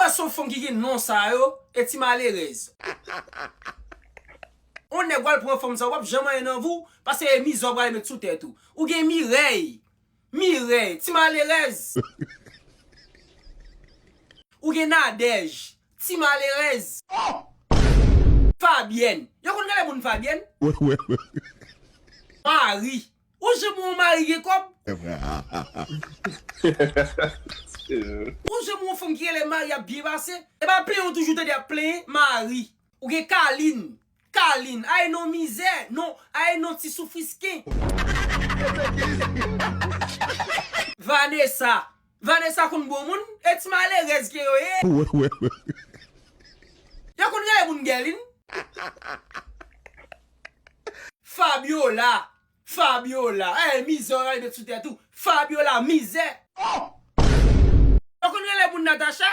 ouais, son fond qui non ça yo, et ti malerez. On ne voit pour forme ça, wap jamais dans vous, parce que mise au bras mettre sous tête tout. Ou gen Mireille, ti malerez. Ou gen Nadège, ti malerez. Fabienne, yo kon gale moun Fabienne? Ouais. Marie, ou je mon mari qui comme? Ou je mon femme qui est le mari a bien passé? Et bah plein on toujours te dire plein Marie. Ou gen Caline, ay non misère, non, ay non ti soufisquin. Vanessa kon bon moun, et ti malerez ki yo ye. Ouais. Yo kon gale moun gelin? Fabiola, misère de tout et tout. Fabiola, misère. Yo kon gale moun Natacha?